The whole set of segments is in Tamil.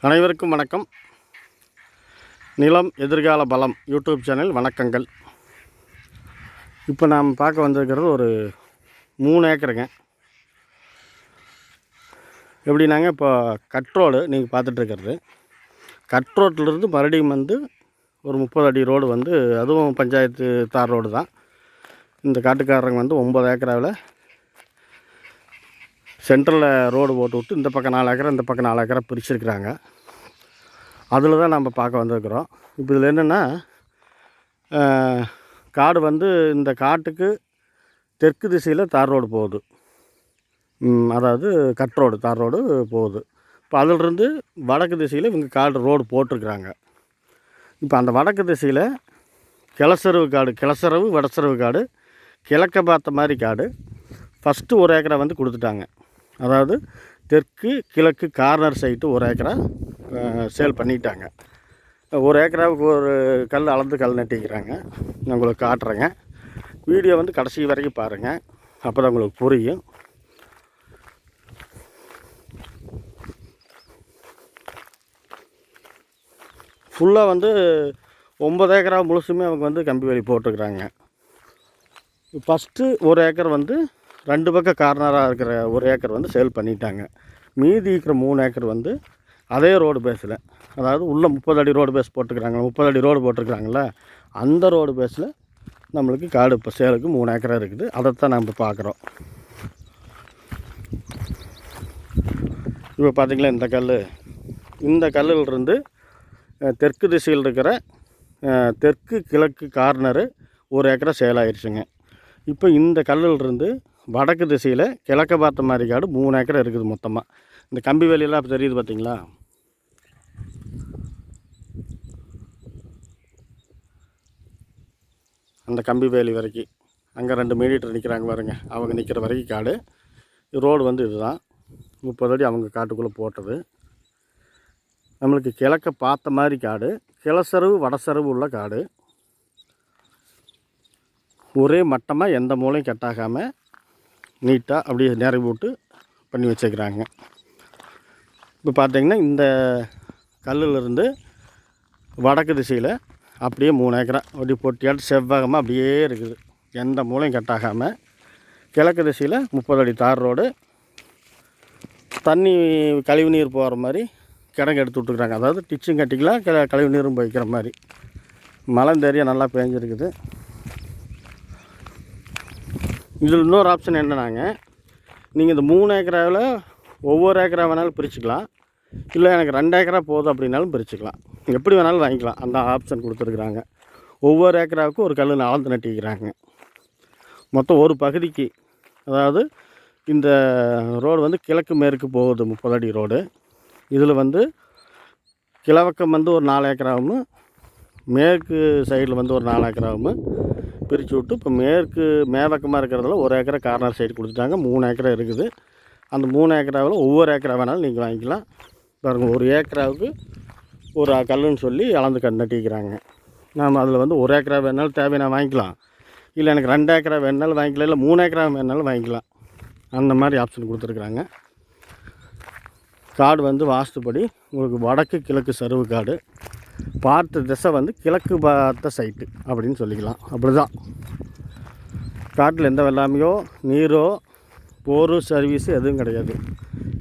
அனைவருக்கும் வணக்கம். நிலம் எதிர்கால பலம் யூடியூப் சேனல் வணக்கங்கள். இப்போ நாம் பார்க்க வந்திருக்கிறது ஒரு 3 ஏக்கருங்க. எப்படின்னாங்க, இப்போ கட் ரோடு நீங்கள் பார்த்துட்ருக்கிறது, கட் ரோட்டிலிருந்து மறுபடியும் ஒரு 30 அடி ரோடு அதுவும் பஞ்சாயத்து தார் ரோடு தான். இந்த காட்டுக்காரங்க 9 ஏக்கராவில் சென்ட்ரலில் ரோடு போட்டு விட்டு இந்த பக்கம் 4 ஏக்கரா இந்த பக்கம் 4 ஏக்கரா பிரிச்சுருக்குறாங்க. அதில் தான் நம்ம பார்க்க வந்திருக்கிறோம். இப்போ இதில் என்னென்னா, காடு இந்த காட்டுக்கு தெற்கு திசையில் தார் ரோடு போகுது, அதாவது கட் ரோடு தார் ரோடு போகுது. இப்போ அதிலிருந்து வடக்கு திசையில் இவங்க காடு ரோடு போட்டிருக்கிறாங்க. இப்போ அந்த வடக்கு திசையில் கிளசரவு காடு, கிளசரவு வடசரவு காடு, கிழக்க பார்த்த மாதிரி காடு ஃபஸ்ட்டு 1 ஏக்கரா கொடுத்துட்டாங்க. அதாவது தெற்கு கிழக்கு கார்னர் சைட்டு 1 ஏக்கரா சேல் பண்ணிட்டாங்க. 1 ஏக்கராவுக்கு ஒரு கல் அளந்து கல் நட்டிக்கிறாங்க. நான் உங்களுக்கு காட்டுறேங்க. வீடியோ கடைசி வரைக்கும் பாருங்கள், அப்போ தான் உங்களுக்கு புரியும். ஃபுல்லாக 9 ஏக்கரா முழுசுமே அவங்க கம்பி வேலி போட்டுருக்குறாங்க. ஃபஸ்ட்டு 1 ஏக்கர் 2 பக்கம் கார்னராக இருக்கிற 1 ஏக்கர் சேல் பண்ணிட்டாங்க. மீதி இருக்கிற 3 ஏக்கர் அதே ரோடு பேஸில், அதாவது உள்ளே 30 அடி ரோடு பேஸ் போட்டுக்கிறாங்க. 30 அடி ரோடு போட்டிருக்கிறாங்கள, அந்த ரோடு பேஸில் நம்மளுக்கு காடு இப்போ சேலுக்கு 3 ஏக்கரா இருக்குது. அதைத்தான் நம்ம பார்க்குறோம். இப்போ பார்த்திங்களா, இந்த கல்லிலிருந்து தெற்கு திசையில் இருக்கிற தெற்கு கிழக்கு கார்னரு 1 ஏக்கரா சேல் ஆயிடுச்சுங்க. இப்போ இந்த கல்லிலிருந்து வடக்கு திசையில் கிழக்க பார்த்த மாதிரி காடு 3 ஏக்கரா இருக்குது மொத்தமாக. இந்த கம்பி வேலியெல்லாம் இப்போ தெரியுது பார்த்திங்களா. அந்த கம்பி வேலி வரைக்கும் அங்கே 2 மீடியேட்டர் நிற்கிறாங்க பாருங்க, அவங்க நிற்கிற வரைக்கும் காடு. ரோடு இதுதான் 30 அடி அவங்க காட்டுக்குள்ளே போட்டது. நம்மளுக்கு கிழக்க பார்த்த மாதிரி காடு, கிளசரவு வடசரவு உள்ள காடு. ஒரே மட்டமாக எந்த மூலையும் கட்டாகாமல் நீட்டாக அப்படியே நேரம் போட்டு பண்ணி வச்சுக்கிறாங்க. இப்போ பார்த்திங்கன்னா, இந்த கல்லிலிருந்து வடக்கு திசையில் அப்படியே 3 ஏக்கரா அப்படி பொட்டியாட்டு செவ்வகமாக அப்படியே இருக்குது, எந்த மூலையும் கட்டாகாமல். கிழக்கு திசையில் 30 அடி தார் ரோடு, தண்ணி கழிவு நீர் போகிற மாதிரி கிடங்கு எடுத்து விட்டுக்கிறாங்க. அதாவது டிச்சும் கட்டிக்கலாம், கழிவு நீரும் போய்க்கிற மாதிரி. மழை இந்த ஏரியா நல்லா பேஞ்சிருக்குது. இதில் இன்னொரு ஆப்ஷன் என்னன்னாங்க, நீங்கள் இந்த 3 ஏக்கராவில் ஒவ்வொரு ஏக்கரா வேணாலும் பிரிச்சுக்கலாம், இல்லை எனக்கு 2 ஏக்கரா போதும் அப்படின்னாலும் பிரிச்சுக்கலாம். எப்படி வேணாலும் வாங்கிக்கலாம். அந்த ஆப்ஷன் கொடுத்துருக்குறாங்க. ஒவ்வொரு ஏக்கராவுக்கும் ஒரு கல் அளந்து நட்டிக்கிறாங்க. மொத்தம் ஒரு பகுதிக்கு, அதாவது இந்த ரோடு கிழக்கு மேற்கு போகுது 30 அடி ரோடு. இதில் கிழக்கம் ஒரு 4 ஏக்கராவும், மேற்கு சைடில் ஒரு 4 ஏக்கராவும் பிரித்து விட்டு, இப்போ மேவக்கமாக இருக்கிறதுல 1 ஏக்கரா கார்னர் சைடு கொடுத்துட்டாங்க. 3 ஏக்கரா இருக்குது. அந்த 3 ஏக்கராவில் ஒவ்வொரு ஏக்கரா வேணாலும் நீங்கள் வாங்கிக்கலாம். பாருங்கள், ஒரு ஏக்கராவுக்கு ஒரு கல்லுன்னு சொல்லி அளந்து நட்டிக்கிறாங்க. நாம் அதில் 1 ஏக்கரா வேணாலும் தேவையான வாங்கிக்கலாம், இல்லை எனக்கு 2 ஏக்கரா வேணாலும் வாங்கிக்கலாம், இல்லை 3 ஏக்கரா வேணாலும் வாங்கிக்கலாம். அந்த மாதிரி ஆப்ஷன் கொடுத்துருக்குறாங்க. காடு வாஸ்துப்படி உங்களுக்கு வடக்கு கிழக்கு சருவு காடு. பார்த்த திசை கிழக்கு பார்த்த சைட்டு அப்படின்னு சொல்லிக்கலாம். அப்படி தான் காட்டில் எந்த வெள்ளாமையோ நீரோ போரு சர்வீஸு எதுவும் கிடையாது.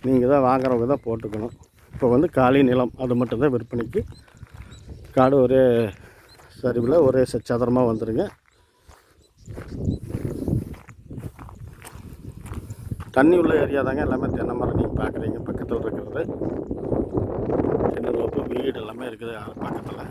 நீங்கள் தான் வாங்குறவங்க தான் போட்டுக்கணும். இப்போ காலி நிலம் அது மட்டும்தான் விற்பனைக்கு. காடு ஒரே சரிவில் ஒரே சதுரமாக வந்துடுங்க. தண்ணி உள்ள ஏரியா தாங்க. எல்லாமே தென்னை மரம் நீங்கள் பார்க்குறீங்க. பக்கத்தில் இருக்கிறது சின்ன தோப்பு, வீடு எல்லாமே இருக்குது பக்கத்தில்.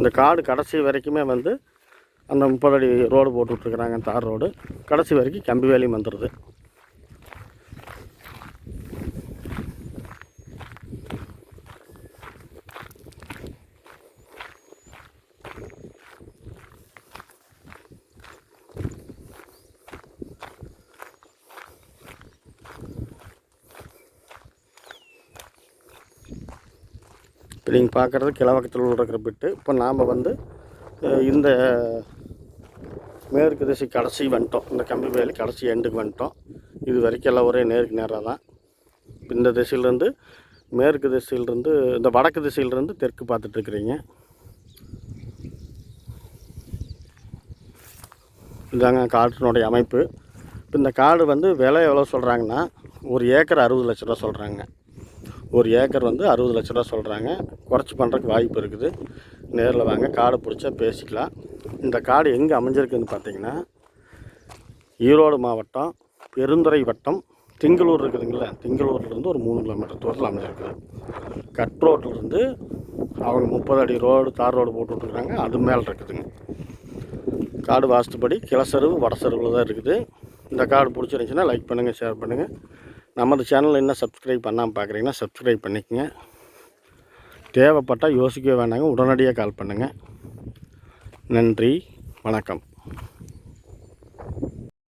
இந்த காடு கடைசி வரைக்குமே அந்த 30 அடி ரோடு போட்டு விட்ருக்குறாங்க, தார் ரோடு. கடைசி வரைக்கும் கம்பி வேலையும் வந்துடுது. இப்போ நீங்கள் பார்க்குறது கிழவக்கத்தில் இருக்கிற பிட்டு. இப்போ நாம் வந்து இந்த மேற்கு திசை கடைசி வந்துட்டோம். இந்த கம்பி வேலி கடைசி எண்டுக்கு வந்துட்டோம். இது வரைக்கும் எல்லாம் ஒரே நேருக்கு நேராக தான். இந்த திசையிலேருந்து மேற்கு திசையிலிருந்து இந்த வடக்கு திசையிலிருந்து தெற்கு பார்த்துட்ருக்குறீங்க. இதாங்க காட்டினுடைய அமைப்பு. இப்போ இந்த காடு வந்து விலை எவ்வளோ சொல்கிறாங்கன்னா, ஒரு ஏக்கர் 60 லட்ச ரூபா சொல்கிறாங்க. ஒரு ஏக்கர் வந்து 60 லட்ச ரூபா சொல்கிறாங்க. குறைச்சி பண்ணுறதுக்கு வாய்ப்பு இருக்குது. நேரில் வாங்க, காடை பிடிச்சா பேசிக்கலாம். இந்த காடு எங்கே அமைஞ்சிருக்குதுன்னு பார்த்தீங்கன்னா, ஈரோடு மாவட்டம் பெருந்துறை வட்டம் திங்களூர் இருக்குதுங்களா, திங்களூர்லேருந்து ஒரு 3 கிலோமீட்டர் தூரத்தில் அமைஞ்சிருக்குது. கட் ரோட்லேருந்து அவங்க 30 அடி ரோடு தார் ரோடு போட்டு விட்ருக்குறாங்க, அது மேலே இருக்குதுங்க. காடு வாஸ்துப்படி கிழசருவு வடசருவில் தான் இருக்குது. இந்த காடு பிடிச்சிருந்துச்சின்னா லைக் பண்ணுங்கள், ஷேர் பண்ணுங்கள். நமது சேனலில் என்ன சப்ஸ்கிரைப் பண்ணாமல் பார்க்குறீங்கன்னா சப்ஸ்கிரைப் பண்ணிக்கங்க. தேவைப்பட்டால் யோசிக்கவே வேண்டாங்க, உடனடியாக கால் பண்ணுங்கள். நன்றி, வணக்கம்.